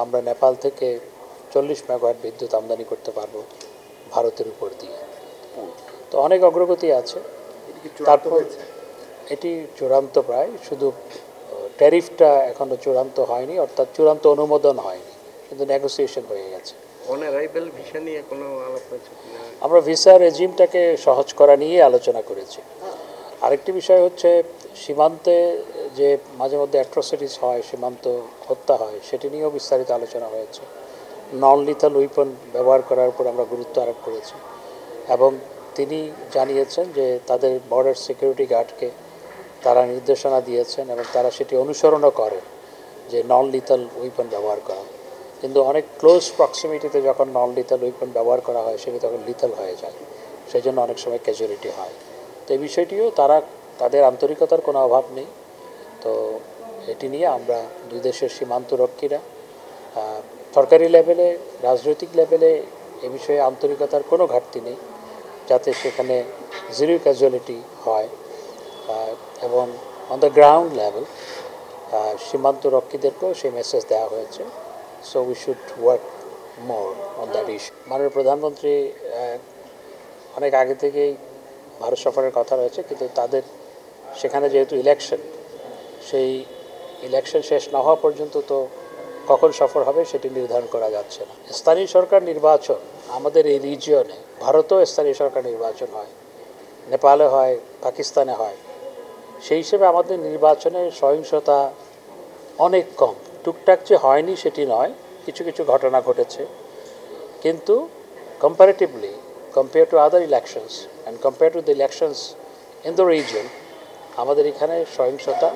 আমরা নেপাল থেকে 40 মেগাওয়াট বিদ্যুৎ আমদানি করতে পারবো ভারতের উপর দিয়ে। তো অনেক অগ্রগতি আছে। তারপর এটি চূড়ান্ত প্রায়, শুধু ট্যারিফটা এখনও চূড়ান্ত হয়নি, অর্থাৎ চূড়ান্ত অনুমোদন হয়নি, কিন্তু নেগোসিয়েশন হয়ে গেছে। ভিসা নিয়ে কোনো আলাপ হয়েছে? আমরা ভিসা রেজিমটাকে সহজ করা নিয়ে আলোচনা করেছি। আরেকটি বিষয় হচ্ছে সীমান্তে যে মাঝে মধ্যে অ্যাট্রোসিটিস হয়, সীমান্ত হত্যা হয়, সেটি নিয়েও বিস্তারিত আলোচনা হয়েছে। নন লিথাল উইপন ব্যবহার করার উপর আমরা গুরুত্ব আরোপ করেছি এবং তিনি জানিয়েছেন যে তাদের বর্ডার সিকিউরিটি গার্ডকে তারা নির্দেশনা দিয়েছেন এবং তারা সেটি অনুসরণও করে যে নন লিথাল উইপন ব্যবহার করা। কিন্তু অনেক ক্লোজ প্রক্সিমিটিতে যখন নন লিথাল উইপন ব্যবহার করা হয় সেটি তখন লিথাল হয়ে যায়, সেই জন্য অনেক সময় ক্যাজুয়ালিটি হয়। তো এই বিষয়টিও তাদের আন্তরিকতার কোনো অভাব নেই। তো এটি নিয়ে আমরা দুই দেশের সীমান্তরক্ষীরা সরকারি লেভেলে, রাজনৈতিক লেভেলে এ বিষয়ে আন্তরিকতার কোনো ঘাটতি নেই, যাতে সেখানে জিরো ক্যাজুয়ালিটি হয় এবং অন দ্য গ্রাউন্ড লেভেল সীমান্তরক্ষীদেরকেও সেই মেসেজ দেওয়া হয়েছে। So we should work more on that issue. মাননীয় প্রধানমন্ত্রী অনেক আগে থেকেই ভারত সফরের কথা রয়েছে, কিন্তু তাদের সেখানে যেহেতু ইলেকশন, সেই ইলেকশন শেষ না হওয়া পর্যন্ত তো কখন সফর হবে সেটি নির্ধারণ করা যাচ্ছে না। স্থানীয় সরকার নির্বাচন আমাদের এই রিজিয়নে, ভারতেও স্থানীয় সরকার নির্বাচন হয়, নেপালে হয়, পাকিস্তানে হয়। সেই হিসেবে আমাদের নির্বাচনের সহিংসতা অনেক কম। টুকটাক যে হয়নি সেটি নয়, কিছু কিছু ঘটনা ঘটেছে, কিন্তু comparatively compare to other elections and compare to the elections in the region, আমাদের এখানে সহিংসতা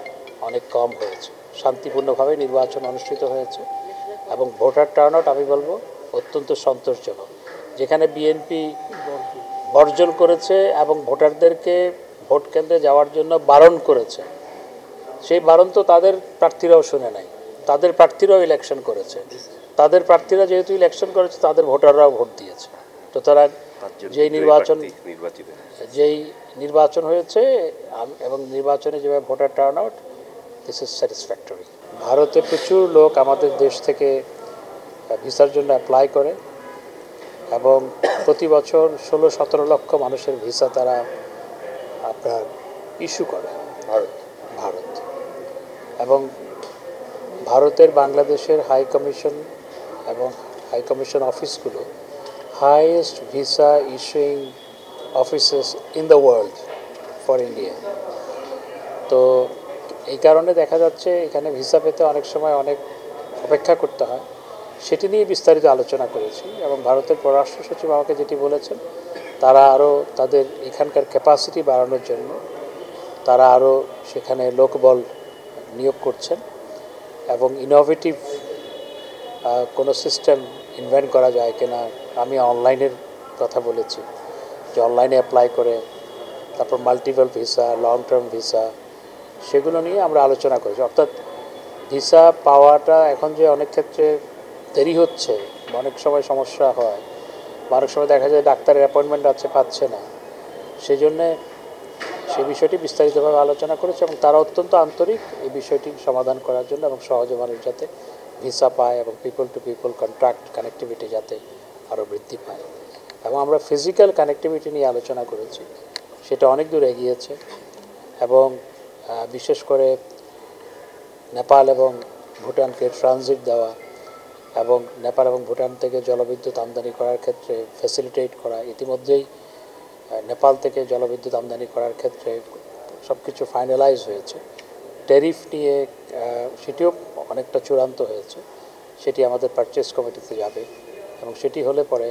অনেক কম হয়েছে। শান্তিপূর্ণভাবে নির্বাচন অনুষ্ঠিত হয়েছে এবং ভোটার টার্নআউট আমি বলবো অত্যন্ত সন্তোষজনক। যেখানে বিএনপি বর্জন করেছে এবং ভোটারদেরকে ভোট কেন্দ্রে যাওয়ার জন্য বারণ করেছে, সেই বারণ তো তাদের প্রার্থীরাও শুনে নাই। তাদের প্রার্থীরাও ইলেকশন করেছে, তাদের প্রার্থীরা যেহেতু ইলেকশন করেছে তাদের ভোটাররাও ভোট দিয়েছে। সুতরাং যেই নির্বাচন হয়েছে এবং নির্বাচনে যেভাবে ভোটার টার্নআউট, দিস ইজ স্যাটিসফ্যাক্টরি। ভারতে প্রচুর লোক আমাদের দেশ থেকে ভিসার জন্য অ্যাপ্লাই করে এবং প্রতি বছর 16-17 লক্ষ মানুষের ভিসা তারা আপনার ইস্যু করে ভারত। এবং ভারতের বাংলাদেশের হাই কমিশন এবং হাই কমিশন অফিসগুলো highest visa issuing offices in the world for India. তো এই কারণে দেখা যাচ্ছে এখানে ভিসা পেতে অনেক সময় অনেক অপেক্ষা করতে হয়। সেটি নিয়ে বিস্তারিত আলোচনা করেছি এবং ভারতের পররাষ্ট্র সচিব আমাকে যেটি বলেছেন, তারা আরও তাদের এখানকার ক্যাপাসিটি বাড়ানোর জন্য তারা আরও সেখানে লোকবল নিয়োগ করছেন এবং ইনোভেটিভ কোনো সিস্টেম ইনভেন্ট করা যায় কিনা। আমি অনলাইনের কথা বলেছি যে অনলাইনে অ্যাপ্লাই করে তারপর multiple visa, long term visa, সেগুলো নিয়ে আমরা আলোচনা করেছি। অর্থাৎ ভিসা পাওয়াটা এখন যে অনেক ক্ষেত্রে দেরি হচ্ছে, অনেক সময় সমস্যা হয়, অনেক সময় দেখা যায় ডাক্তারের অ্যাপয়েন্টমেন্ট আছে, পাচ্ছে না, সেই জন্যে সে বিষয়টি বিস্তারিতভাবে আলোচনা করেছে এবং তারা অত্যন্ত আন্তরিক এই বিষয়টি সমাধান করার জন্য এবং সহজে মানুষ যাতে ভিসা পায় এবং people to people contract connectivity যাতে আরও বৃদ্ধি পায়। এবং আমরা ফিজিক্যাল কানেক্টিভিটি নিয়ে আলোচনা করেছি, সেটা অনেক দূর এগিয়েছে এবং বিশেষ করে নেপাল এবং ভুটানকে ট্রানজিট দেওয়া এবং নেপাল এবং ভুটান থেকে জলবিদ্যুৎ আমদানি করার ক্ষেত্রে ফ্যাসিলিটেট করা, ইতিমধ্যেই নেপাল থেকে জলবিদ্যুৎ আমদানি করার ক্ষেত্রে সব কিছু ফাইনালাইজ হয়েছে। ট্যারিফ নিয়ে সেটিও অনেকটা চূড়ান্ত হয়েছে, সেটি আমাদের পারচেজ কমিটিতে যাবে এবং সেটি হলে পরে